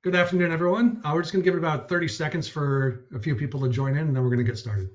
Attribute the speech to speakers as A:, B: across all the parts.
A: Good afternoon, everyone. We're just going to give it about 30 seconds for a few people to join in, and then we're going to get started.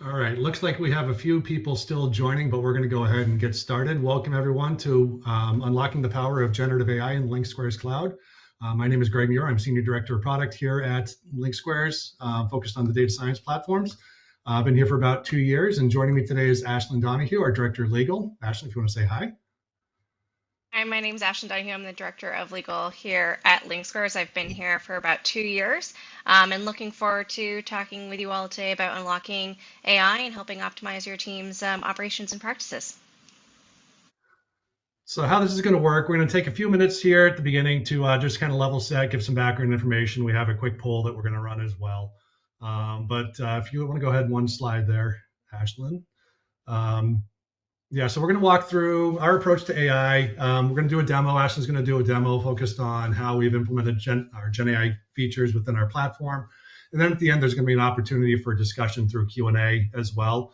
A: All right, looks like we have a few people still joining, but we're going to go ahead and get started. Welcome, everyone, to Unlocking the Power of Generative AI in LinkSquares Cloud. My name is Greg Muir. I'm Senior Director of Product here at LinkSquares, focused on the data science platforms. I've been here for about 2 years, and joining me today is Ashlyn Donahue, our Director of Legal. Ashlyn, if you want to say hi.
B: Hi, my name is Ashlyn Donahue. I'm the Director of Legal here at LinkSquares. I've been here for about 2 years and looking forward to talking with you all today about unlocking AI and helping optimize your team's operations and practices.
A: So how this is going to work, we're going to take a few minutes here at the beginning to just kind of level set, give some background information. We have a quick poll that we're going to run as well. But if you want to go ahead one slide there, Ashlyn. Yeah, so we're going to walk through our approach to AI. We're going to do a demo. Ashlyn's going to do a demo focused on how we've implemented our Gen AI features within our platform. And then at the end, there's going to be an opportunity for discussion through Q&A as well.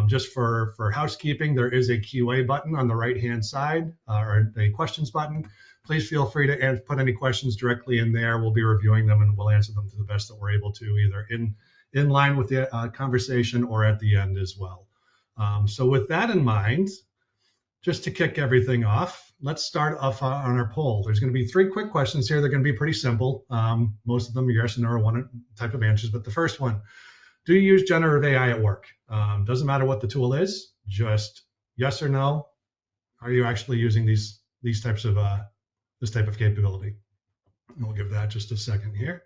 A: Just for housekeeping, there is a QA button on the right-hand side, or a questions button. Please feel free to put any questions directly in there. We'll be reviewing them and we'll answer them to the best that we're able to, either in line with the conversation or at the end as well. So with that in mind, just to kick everything off, let's start off on our poll. There's going to be 3 quick questions here. They're going to be pretty simple. Most of them are yes and no or one type of answers. But the first one, do you use generative AI at work? Doesn't matter what the tool is, just yes or no. Are you actually using these types of this type of capability? And we'll give that just a second here.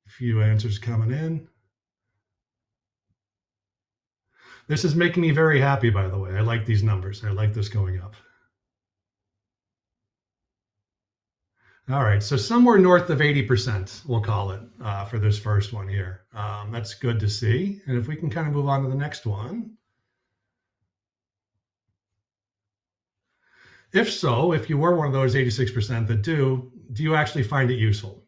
A: A few answers coming in. This is making me very happy, by the way. I like these numbers. I like this going up. All right, so somewhere north of 80%, we'll call it, for this first one here. That's good to see. And if we can kind of move on to the next one. If so, if you were one of those 86% that do you actually find it useful?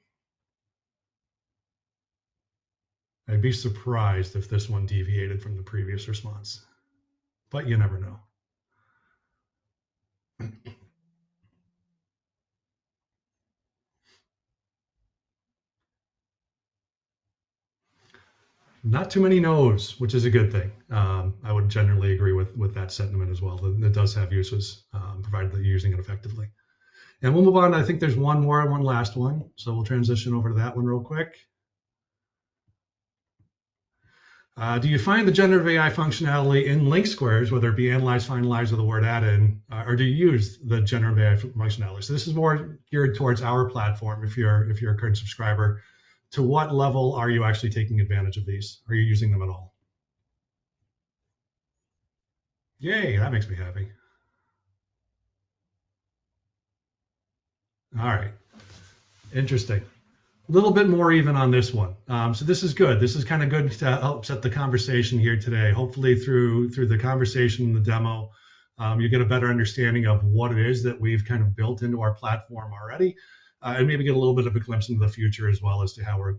A: I'd be surprised if this one deviated from the previous response, but you never know. Not too many no's, which is a good thing. I would generally agree with that sentiment as well. It does have uses, provided that you're using it effectively. And we'll move on. I think there's one last one. So we'll transition over to that one real quick. Do you find the generative AI functionality in LinkSquares, whether it be analyze, finalize, or the word add-in, or do you use the generative AI functionality? So this is more geared towards our platform. If you're a current subscriber, to what level are you actually taking advantage of these? Are you using them at all? Yay, that makes me happy. All right, interesting. A little bit more even on this one. So this is good. This is kind of good to help set the conversation here today. Hopefully through the conversation and the demo, you get a better understanding of what it is that we've kind of built into our platform already, and maybe get a little bit of a glimpse into the future as well as to how we're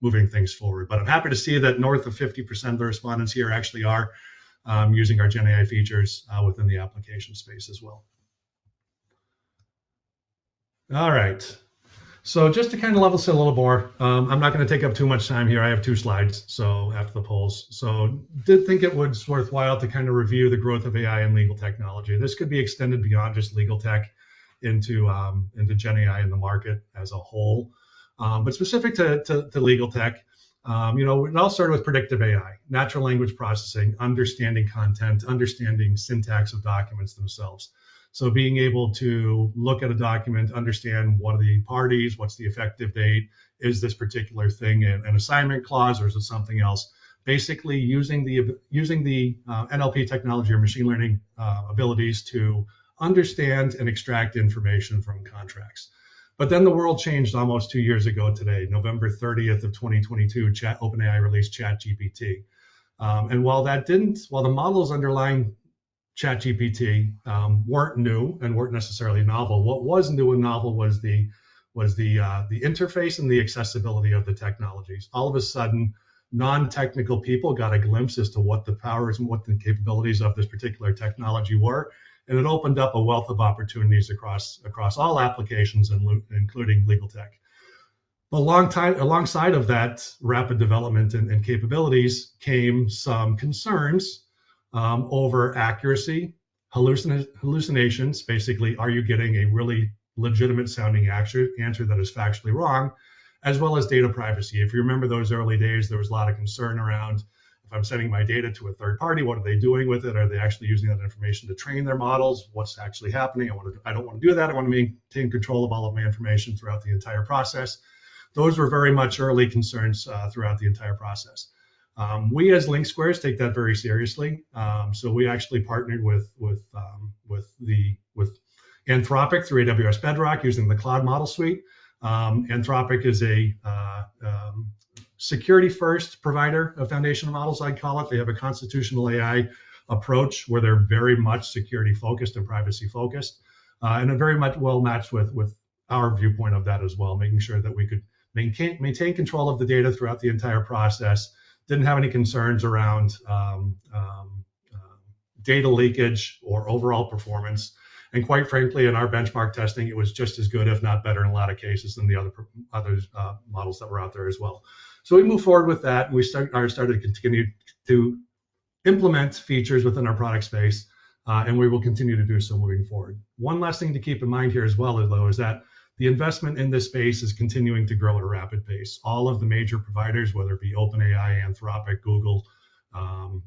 A: moving things forward. But I'm happy to see that north of 50% of the respondents here actually are using our Gen AI features within the application space as well. All right. So just to kind of level set a little more, I'm not going to take up too much time here. I have 2 slides, so after the polls. So did think it was worthwhile to kind of review the growth of AI and legal technology. This could be extended beyond just legal tech into Gen AI in the market as a whole. But specific to legal tech, it all started with predictive AI, natural language processing, understanding content, understanding syntax of documents themselves. So being able to look at a document, understand what are the parties, what's the effective date, is this particular thing an assignment clause or is it something else? basically using the NLP technology or machine learning abilities to understand and extract information from contracts. But then the world changed almost 2 years ago today, November 30th of 2022, OpenAI released ChatGPT. And while the models underlying ChatGPT weren't new and weren't necessarily novel, what was new and novel was the interface and the accessibility of the technologies. All of a sudden, non-technical people got a glimpse as to what the powers and what the capabilities of this particular technology were, and it opened up a wealth of opportunities across all applications, including legal tech. But alongside of that rapid development and capabilities came some concerns over accuracy, hallucinations. Basically, are you getting a really legitimate sounding answer that is factually wrong, as well as data privacy? If you remember those early days, there was a lot of concern around, if I'm sending my data to a third party, what are they doing with it? Are they actually using that information to train their models? What's actually happening? I don't want to do that. I want to maintain control of all of my information throughout the entire process. Those were very much early concerns throughout the entire process. We as LinkSquares take that very seriously. So we actually partnered with Anthropic through AWS Bedrock using the Cloud Model Suite. Anthropic is a security-first provider of foundational models, I'd call it. They have a constitutional AI approach where they're very much security-focused and privacy-focused, and are very much well matched with our viewpoint of that as well, making sure that we could maintain control of the data throughout the entire process. Didn't have any concerns around data leakage or overall performance. And quite frankly, in our benchmark testing, it was just as good, if not better in a lot of cases, than the other models that were out there as well. So we moved forward with that, and we started to continue to implement features within our product space, and we will continue to do so moving forward. One last thing to keep in mind here as well, though, is that the investment in this space is continuing to grow at a rapid pace. All of the major providers, whether it be OpenAI, Anthropic, Google,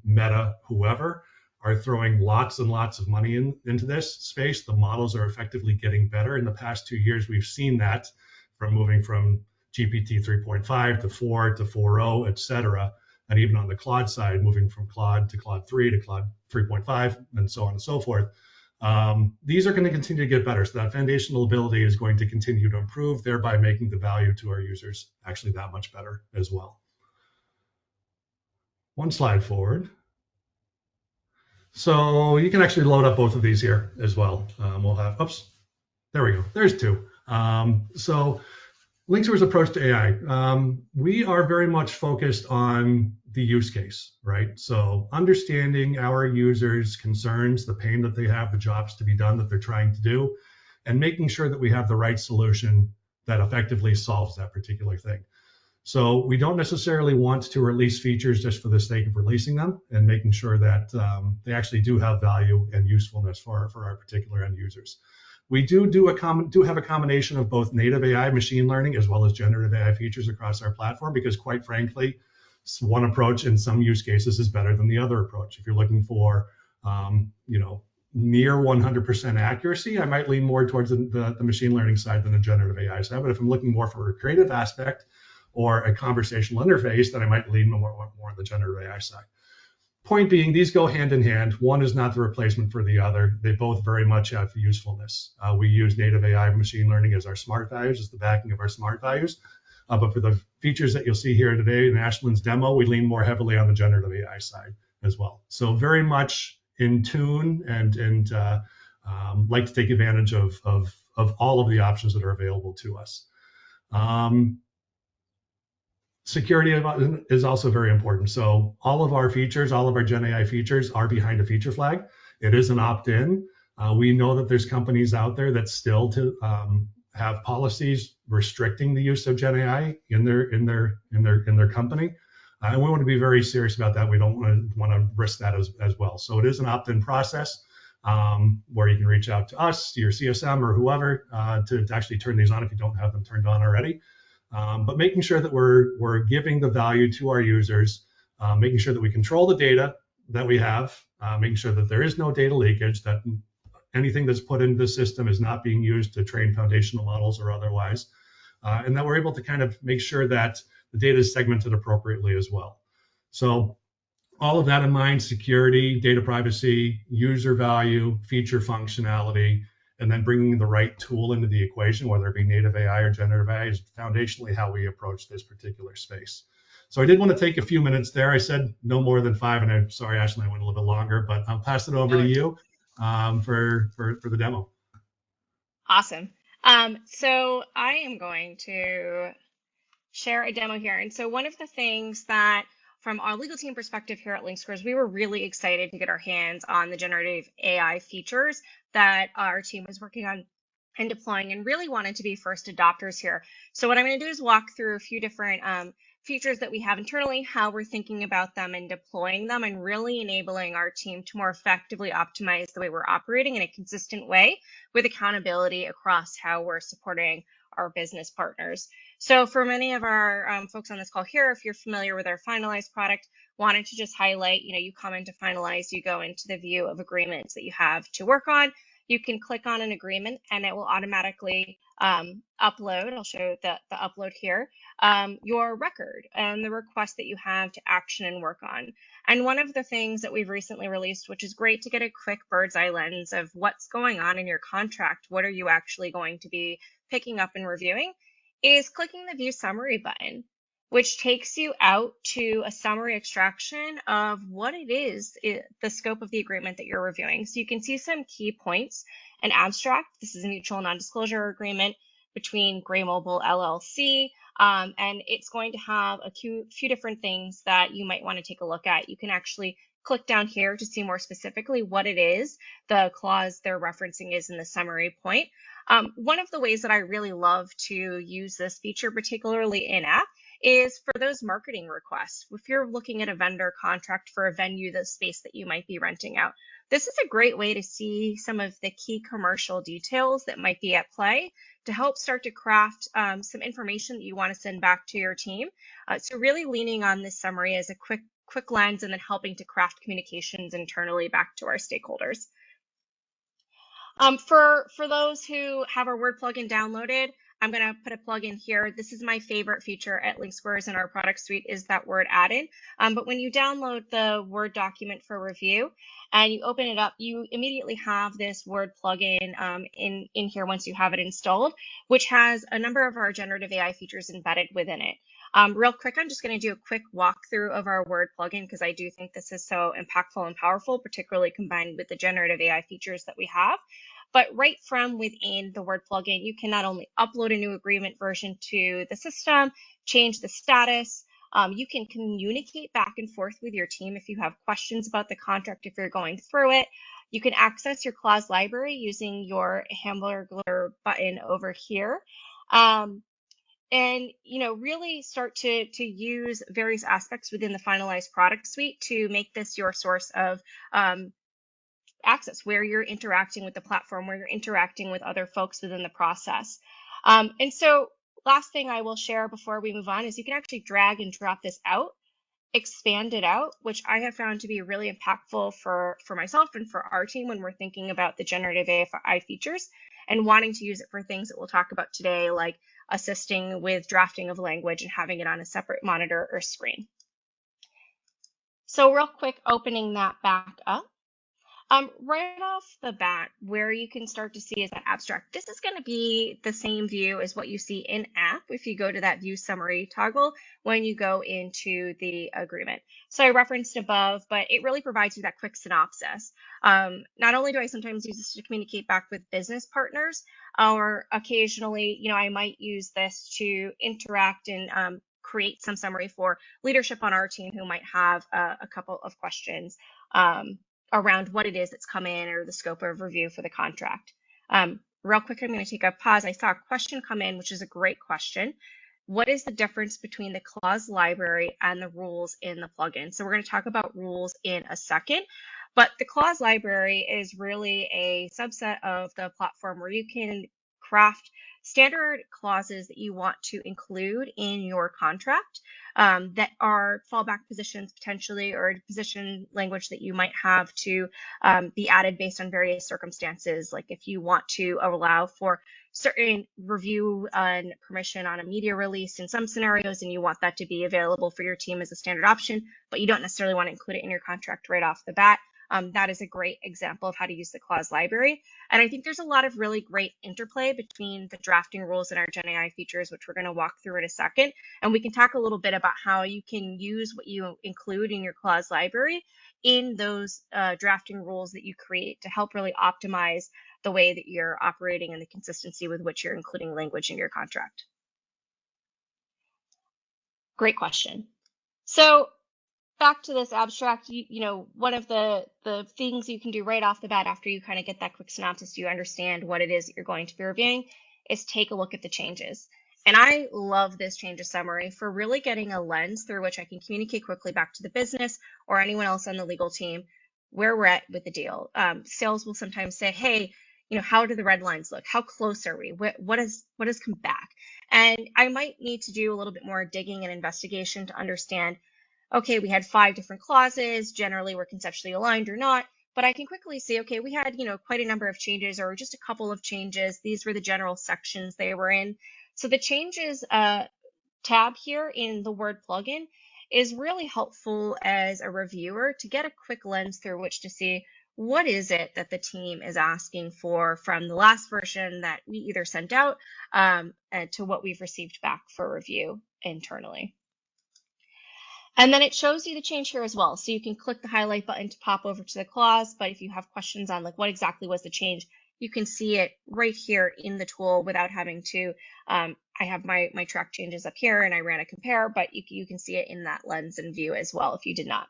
A: Meta, whoever, are throwing lots and lots of money into this space. The models are effectively getting better. In the past 2 years, we've seen that from moving from GPT 3.5 to 4 to 4.0, et cetera. And even on the Claude side, moving from Claude to Claude 3 to Claude 3.5, and so on and so forth. These are going to continue to get better. So that foundational ability is going to continue to improve, thereby making the value to our users actually that much better as well. One slide forward. So you can actually load up both of these here as well. We'll have, oops, there we go. There's two. So LinkSquares' approach to AI. We are very much focused on the use case, right? So understanding our users' concerns, the pain that they have, the jobs to be done that they're trying to do, and making sure that we have the right solution that effectively solves that particular thing. So we don't necessarily want to release features just for the sake of releasing them, and making sure that they actually do have value and usefulness for our particular end users. We do have a combination of both native AI, machine learning, as well as generative AI features across our platform, because quite frankly, one approach in some use cases is better than the other approach. If you're looking for, near 100% accuracy, I might lean more towards the machine learning side than the generative AI side. But if I'm looking more for a creative aspect or a conversational interface, then I might lean more on the generative AI side. Point being, these go hand in hand. One is not the replacement for the other. They both very much have usefulness. We use native AI machine learning as our smart values, as the backing of our smart values. But for the features that you'll see here today in Ashland's demo, we lean more heavily on the generative AI side as well. So very much in tune and like to take advantage of all of the options that are available to us. Security is also very important. So all of our features, all of our Gen AI features are behind a feature flag. It is an opt-in. We know that there's companies out there that still have policies restricting the use of Gen AI in their company, and we want to be very serious about that. We don't want to risk that as well. So it is an opt-in process where you can reach out to us, your CSM, or whoever to actually turn these on if you don't have them turned on already. But making sure that we're giving the value to our users, making sure that we control the data that we have, making sure that there is no data leakage, that anything that's put into the system is not being used to train foundational models or otherwise, and that we're able to kind of make sure that the data is segmented appropriately as well. So all of that in mind, security, data privacy, user value, feature functionality, and then bringing the right tool into the equation, whether it be native AI or generative AI, is foundationally how we approach this particular space. So I did want to take a few minutes there. I said no more than five, and I'm sorry, Ashley, I went a little bit longer, but I'll pass it over to
B: No,
A: you for the demo.
B: awesome. So I am going to share a demo here. And so one of the things that from our legal team perspective here at LinkSquares, we were really excited to get our hands on the generative AI features that our team was working on and deploying and really wanted to be first adopters here. So what I'm going to do is walk through a few different features that we have internally, how we're thinking about them and deploying them, and really enabling our team to more effectively optimize the way we're operating in a consistent way with accountability across how we're supporting our business partners. So for many of our folks on this call here, if you're familiar with our finalized product, wanted to just highlight, you come into finalize, you go into the view of agreements that you have to work on. You can click on an agreement and it will automatically upload. I'll show the upload here, your record and the request that you have to action and work on. And one of the things that we've recently released, which is great to get a quick bird's eye lens of what's going on in your contract, what are you actually going to be picking up and reviewing, is clicking the view summary button, which takes you out to a summary extraction of what it is, the scope of the agreement that you're reviewing. So you can see some key points. An abstract, this is a mutual non-disclosure agreement between Gray Mobile LLC, and it's going to have a few different things that you might want to take a look at. You can actually click down here to see more specifically what it is the clause they're referencing is in the summary point. One of the ways that I really love to use this feature, particularly in app, is for those marketing requests. If you're looking at a vendor contract for a venue, the space that you might be renting out, this is a great way to see some of the key commercial details that might be at play to help start to craft some information that you want to send back to your team. So really leaning on this summary as a quick lens and then helping to craft communications internally back to our stakeholders. For those who have our Word plugin downloaded, I'm going to put a plugin here. This is my favorite feature at LinkSquares in our product suite is that Word add-in. But when you download the Word document for review and you open it up, you immediately have this Word plugin in here once you have it installed, which has a number of our generative AI features embedded within it. Real quick, I'm just going to do a quick walkthrough of our Word plugin because I do think this is so impactful and powerful, particularly combined with the generative AI features that we have. But right from within the Word plugin, you can not only upload a new agreement version to the system, change the status, you can communicate back and forth with your team if you have questions about the contract, if you're going through it. You can access your clause library using your hamburger button over here. And really start to use various aspects within the finalized product suite to make this your source of access, where you're interacting with the platform, where you're interacting with other folks within the process. And so last thing I will share before we move on is you can actually drag and drop this out, expand it out, which I have found to be really impactful for myself and for our team when we're thinking about the generative AI features and wanting to use it for things that we'll talk about today, like assisting with drafting of language and having it on a separate monitor or screen. So real quick, opening that back up. Right off the bat, where you can start to see is that abstract. This is going to be the same view as what you see in app if you go to that view summary toggle when you go into the agreement. So I referenced above, but it really provides you that quick synopsis. Not only do I sometimes use this to communicate back with business partners, or occasionally, I might use this to interact and create some summary for leadership on our team who might have a couple of questions around what it is that's come in or the scope of review for the contract. Real quick, I'm going to take a pause. I saw a question come in, which is a great question. What is the difference between the clause library and the rules in the plugin? So we're going to talk about rules in a second, but the clause library is really a subset of the platform where you can craft standard clauses that you want to include in your contract that are fallback positions potentially, or position language that you might have to be added based on various circumstances, like if you want to allow for certain review and permission on a media release in some scenarios, and you want that to be available for your team as a standard option, but you don't necessarily want to include it in your contract right off the bat. That is a great example of how to use the clause library. And I think there's a lot of really great interplay between the drafting rules and our Gen AI features, which we're going to walk through in a second. And we can talk a little bit about how you can use what you include in your clause library in those drafting rules that you create to help really optimize the way that you're operating and the consistency with which you're including language in your contract. Great question. So back to this abstract, one of the things you can do right off the bat after you kind of get that quick synopsis, you understand what it is that you're going to be reviewing, is take a look at the changes. And I love this changes summary for really getting a lens through which I can communicate quickly back to the business or anyone else on the legal team where we're at with the deal. Sales will sometimes say, hey, how do the red lines look? How close are we? What has come back? And I might need to do a little bit more digging and investigation to understand, okay, we had 5 different clauses, generally we're conceptually aligned or not, but I can quickly see, okay, we had, quite a number of changes or just a couple of changes. These were the general sections they were in. So the changes tab here in the Word plugin is really helpful as a reviewer to get a quick lens through which to see what is it that the team is asking for from the last version that we either sent out to what we've received back for review internally. And then it shows you the change here as well. So you can click the highlight button to pop over to the clause, but if you have questions on like what exactly was the change, you can see it right here in the tool without having to, I have my track changes up here and I ran a compare, but you can see it in that lens and view as well if you did not.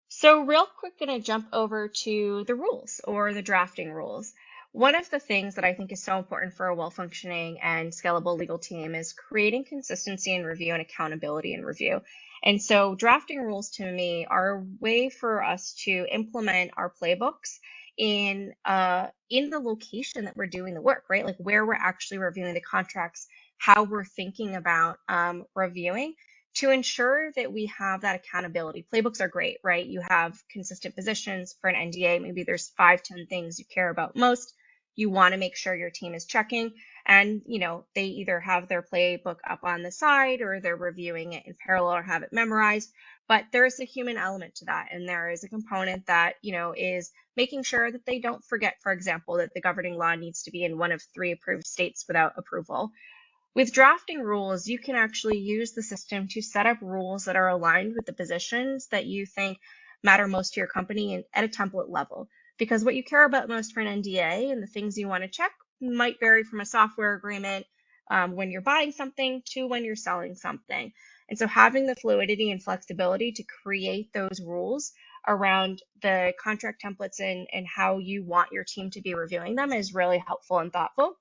B: So real quick, gonna jump over to the rules or the drafting rules. One of the things that I think is so important for a well-functioning and scalable legal team is creating consistency in review and accountability in review. And so drafting rules to me are a way for us to implement our playbooks in the location that we're doing the work, right? Like where we're actually reviewing the contracts, how we're thinking about reviewing, to ensure that we have that accountability. Playbooks are great, right? You have consistent positions for an NDA. Maybe there's 5, 10 things you care about most. You want to make sure your team is checking, and they either have their playbook up on the side or they're reviewing it in parallel or have it memorized. But there's a human element to that, and there is a component that is making sure that they don't forget, for example, that the governing law needs to be in one of 3 approved states without approval. With drafting rules, you can actually use the system to set up rules that are aligned with the positions that you think matter most to your company and at a template level. Because what you care about most for an NDA and the things you want to check might vary from a software agreement when you're buying something to when you're selling something. And so having the fluidity and flexibility to create those rules around the contract templates and how you want your team to be reviewing them is really helpful and thoughtful.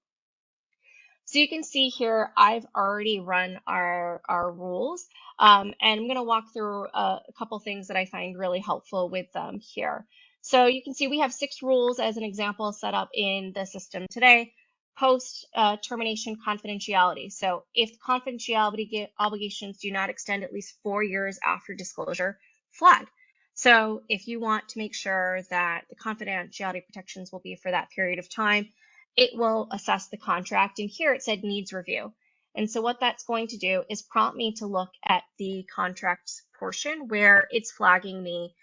B: So you can see here, I've already run our rules, and I'm going to walk through a couple things that I find really helpful with them here. So you can see we have 6 rules as an example set up in the system today. Post termination confidentiality. So if confidentiality obligations do not extend at least 4 years after disclosure, flag. So if you want to make sure that the confidentiality protections will be for that period of time, it will assess the contract. And here it said needs review. And so what that's going to do is prompt me to look at the contracts portion where it's flagging me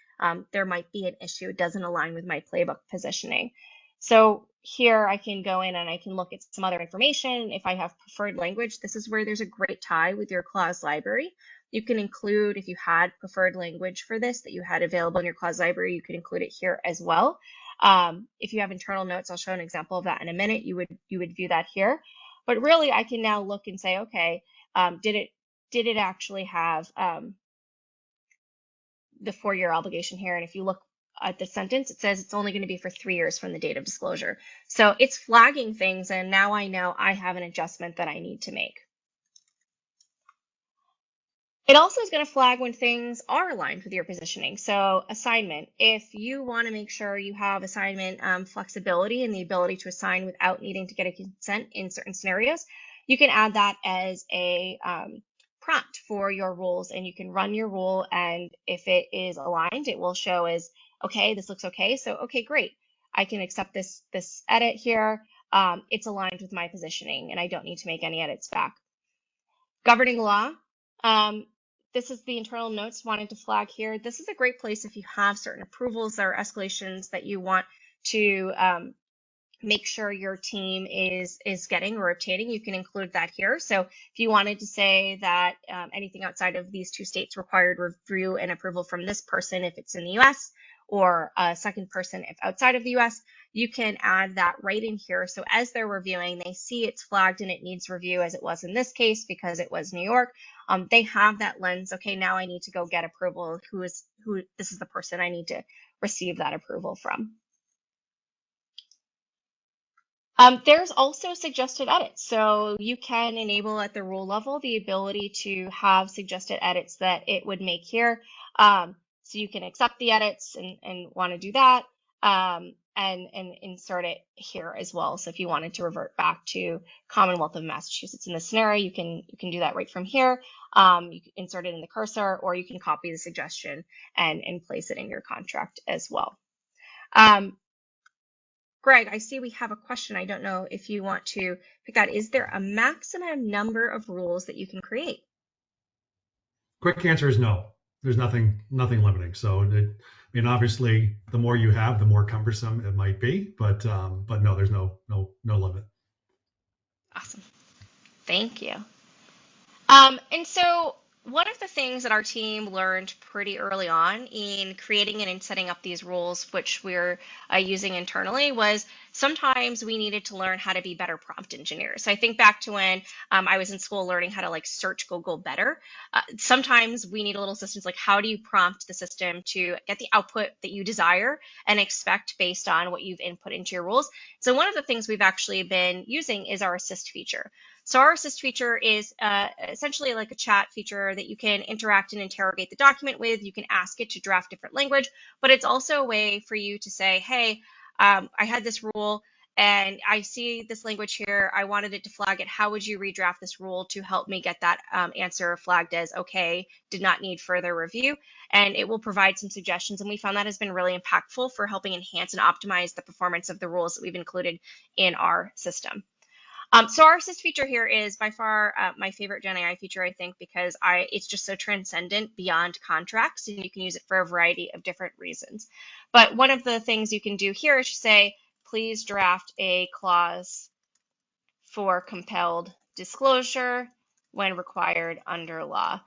B: there might be an issue. It doesn't align with my playbook positioning. So here I can go in and I can look at some other information. If I have preferred language, this is where there's a great tie with your clause library. You can include, if you had preferred language for this that you had available in your clause library, you could include it here as well. If you have internal notes, I'll show an example of that in a minute. You would view that here. But really, I can now look and say, okay, did it actually have the 4-year obligation here? And if you look at the sentence, it says it's only going to be for 3 years from the date of disclosure. So it's flagging things, and now I know I have an adjustment that I need to make. It also is going to flag when things are aligned with your positioning. So assignment, if you want to make sure you have assignment flexibility and the ability to assign without needing to get a consent in certain scenarios, you can add that as a prompt for your rules, and you can run your rule, and if it is aligned, it will show as, okay, this looks okay, so okay, great. I can accept this edit here. It's aligned with my positioning and I don't need to make any edits back. Governing law. This is the internal notes wanted to flag here. This is a great place if you have certain approvals or escalations that you want to make sure your team is getting or obtaining. You can include that here. So if you wanted to say that anything outside of these two states required review and approval from this person if it's in the US, or a second person if outside of the US, you can add that right in here. So as they're reviewing, they see it's flagged and it needs review, as it was in this case because it was New York. They have that lens. Okay, now I need to go get approval. This is the person I need to receive that approval from. There's also suggested edits. So you can enable at the rule level the ability to have suggested edits that it would make here. So you can accept the edits and want to do that, and insert it here as well. So if you wanted to revert back to Commonwealth of Massachusetts in this scenario, you can do that right from here. You can insert it in the cursor, or you can copy the suggestion and place it in your contract as well. Greg, I see we have a question. I don't know if you want to pick that. Is there a maximum number of rules that you can create?
A: Quick answer is no. There's nothing limiting. So obviously, the more you have, the more cumbersome it might be. But no, there's no limit.
B: Awesome. Thank you. And so one of the things that our team learned pretty early on in creating and in setting up these rules, which we're using internally, was sometimes we needed to learn how to be better prompt engineers. So I think back to when I was in school learning how to search Google better. Sometimes we need a little assistance, like how do you prompt the system to get the output that you desire and expect based on what you've input into your rules. So one of the things we've actually been using is our assist feature. So our assist feature is essentially like a chat feature that you can interact and interrogate the document with. You can ask it to draft different language, but it's also a way for you to say, hey, I had this rule and I see this language here. I wanted it to flag it. How would you redraft this rule to help me get that answer flagged as okay, did not need further review? And it will provide some suggestions. And we found that has been really impactful for helping enhance and optimize the performance of the rules that we've included in our system. So our assist feature here is by far my favorite Gen AI feature, I think, because it's just so transcendent beyond contracts, and you can use it for a variety of different reasons. But one of the things you can do here is just say, please draft a clause for compelled disclosure when required under law.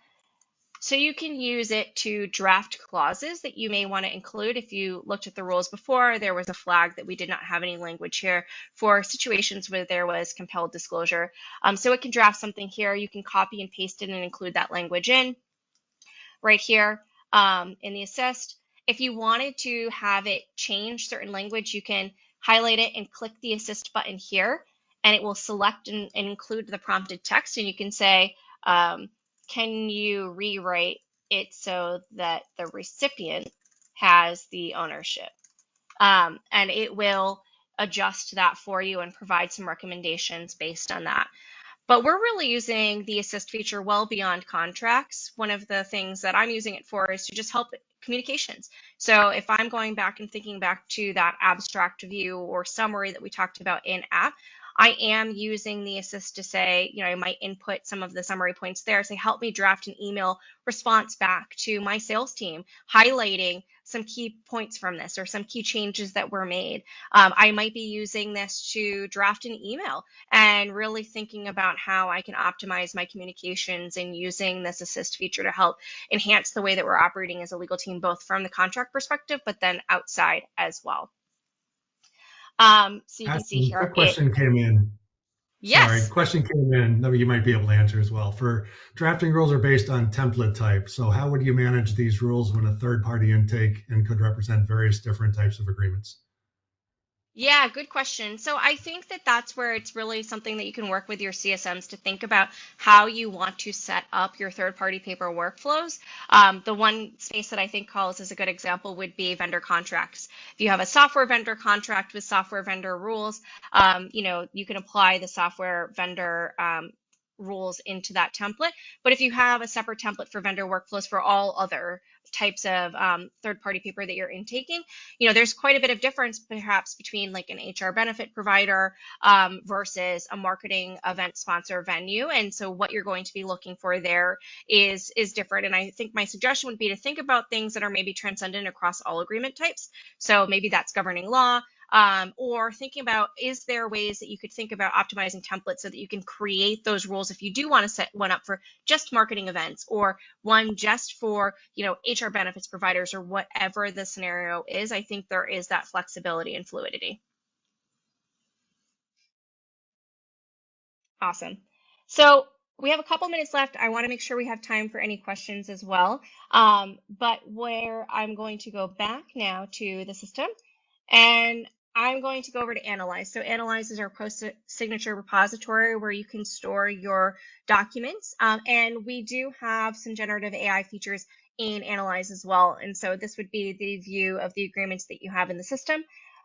B: So you can use it to draft clauses that you may want to include. If you looked at the rules before, there was a flag that we did not have any language here for situations where there was compelled disclosure. So it can draft something here. You can copy and paste it and include that language in right here in the assist. If you wanted to have it change certain language, you can highlight it and click the assist button here, and it will select and include the prompted text. And you can say, can you rewrite it so that the recipient has the ownership? And it will adjust that for you and provide some recommendations based on that. But we're really using the assist feature well beyond contracts. One of the things that I'm using it for is to just help communications. So if I'm going back and thinking back to that abstract view or summary that we talked about in app, I am using the assist to say, I might input some of the summary points there. Say, help me draft an email response back to my sales team, highlighting some key points from this or some key changes that were made. I might be using this to draft an email and really thinking about how I can optimize my communications and using this assist feature to help enhance the way that we're operating as a legal team, both from the contract perspective, but then outside as well. So you can see here.
A: A question came in.
B: Yes.
A: Sorry, question came in that you might be able to answer as well. For drafting rules are based on template type. So how would you manage these rules when a third-party intake and could represent various different types of agreements?
B: Yeah, good question. So I think that that's where it's really something that you can work with your CSMs to think about how you want to set up your third-party paper workflows. The one space that I think calls as a good example would be vendor contracts. If you have a software vendor contract with software vendor rules, you can apply the software vendor rules into that template. But if you have a separate template for vendor workflows for all other types of third-party paper that you're intaking, there's quite a bit of difference perhaps between like an HR benefit provider versus a marketing event sponsor venue. And so what you're going to be looking for there is different. And I think my suggestion would be to think about things that are maybe transcendent across all agreement types. So maybe that's governing law, or thinking about, is there ways that you could think about optimizing templates so that you can create those rules if you do want to set one up for just marketing events, or one just for HR benefits providers, or whatever the scenario is. I think there is that flexibility and fluidity. Awesome. So we have a couple minutes left. I want to make sure we have time for any questions as well. But where I'm going to go back now to the system, and I'm going to go over to Analyze. So Analyze is our post-signature repository where you can store your documents. And we do have some generative AI features in Analyze as well. And so this would be the view of the agreements that you have in the system.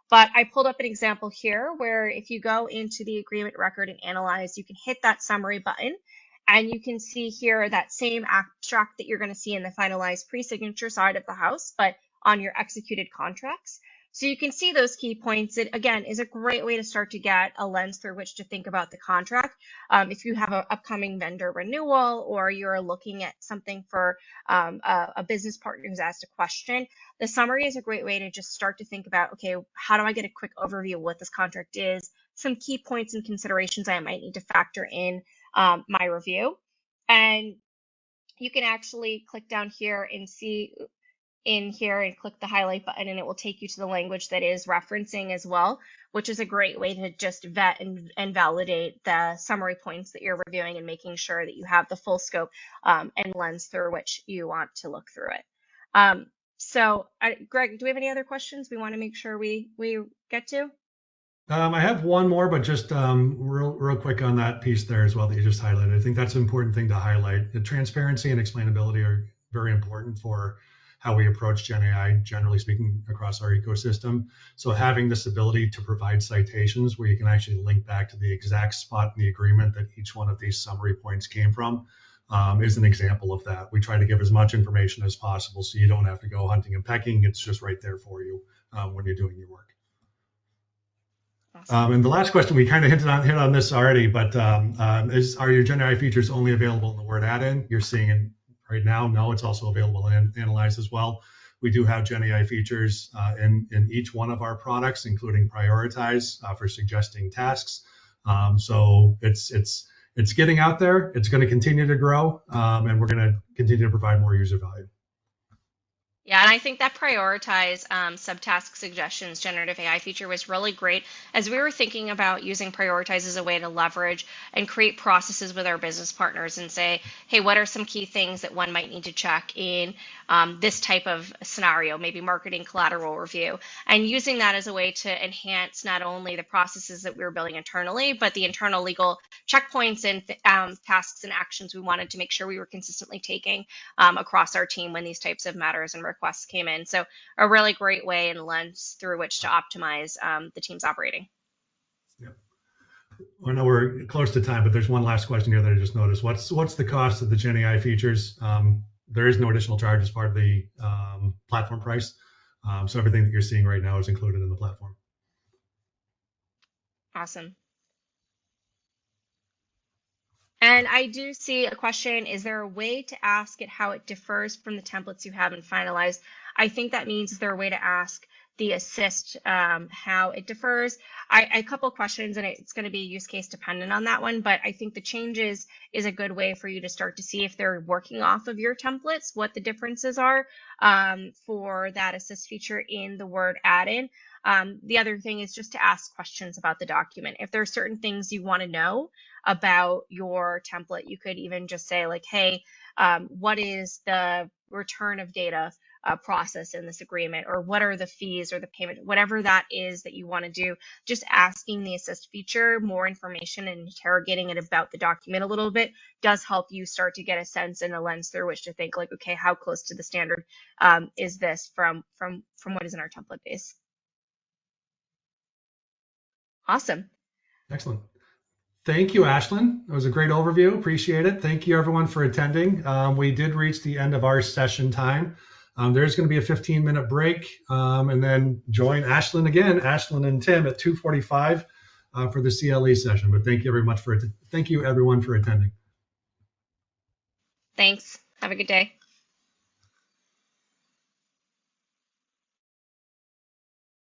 B: But I pulled up an example here where if you go into the agreement record and Analyze, you can hit that summary button. And you can see here that same abstract that you're going to see in the finalized pre-signature side of the house, but on your executed contracts. So you can see those key points. It, again, is a great way to start to get a lens through which to think about the contract. If you have an upcoming vendor renewal, or you're looking at something for a business partner who's asked a question, the summary is a great way to just start to think about, okay, how do I get a quick overview of what this contract is, some key points and considerations I might need to factor in my review. And you can actually click down here and see in here and click the highlight button, and it will take you to the language that is referencing as well, which is a great way to just vet and validate the summary points that you're reviewing, and making sure that you have the full scope and lens through which you want to look through it. So Greg, do we have any other questions we want to make sure we get to?
A: I have one more, but just real quick on that piece there as well that you just highlighted. I think that's an important thing to highlight. The transparency and explainability are very important for how we approach Gen AI, generally speaking, across our ecosystem. So having this ability to provide citations where you can actually link back to the exact spot in the agreement that each one of these summary points came from is an example of that. We try to give as much information as possible so you don't have to go hunting and pecking. It's just right there for you when you're doing your work.
B: Awesome.
A: And the last question, we kind of hit on this already, but are your Gen AI features only available in the Word add-in? You're seeing it right now. No, it's also available in Analyze as well. We do have Gen AI features in each one of our products, including Prioritize for suggesting tasks. So it's getting out there. It's going to continue to grow, and we're going to continue to provide more user value.
B: Yeah, and I think that Prioritize subtask suggestions generative AI feature was really great, as we were thinking about using Prioritize as a way to leverage and create processes with our business partners and say, hey, what are some key things that one might need to check in this type of scenario, maybe marketing collateral review, and using that as a way to enhance not only the processes that we were building internally, but the internal legal checkpoints and tasks and actions we wanted to make sure we were consistently taking across our team when these types of matters and requests came in. So a really great way and lens through which to optimize the team's operating.
A: Yep. I know we're close to time, but there's one last question here that I just noticed. What's the cost of the Gen AI features? There is no additional charge as part of the platform price. So everything that you're seeing right now is included in the platform.
B: Awesome. And I do see a question, is there a way to ask it how it differs from the templates you have in Finalize? I think that means, is there a way to ask the assist how it differs? A couple of questions, and it's going to be use case dependent on that one, but I think the changes is a good way for you to start to see if they're working off of your templates, what the differences are for that assist feature in the Word add-in. The other thing is just to ask questions about the document. If there are certain things you want to know about your template, you could even just say like, hey, what is the return of data process in this agreement, or what are the fees or the payment, whatever that is that you want to do. Just asking the assist feature more information and interrogating it about the document a little bit does help you start to get a sense and a lens through which to think like, okay, how close to the standard is this from what is in our template base? Awesome.
A: Excellent. Thank you, Ashlyn. It was a great overview. Appreciate it. Thank you, everyone, for attending. We did reach the end of our session time. There's going to be a 15-minute break, and then join Ashlyn again, Ashlyn and Tim at 2:45 for the CLE session. But thank you very much thank you, everyone, for attending.
B: Thanks. Have a good day.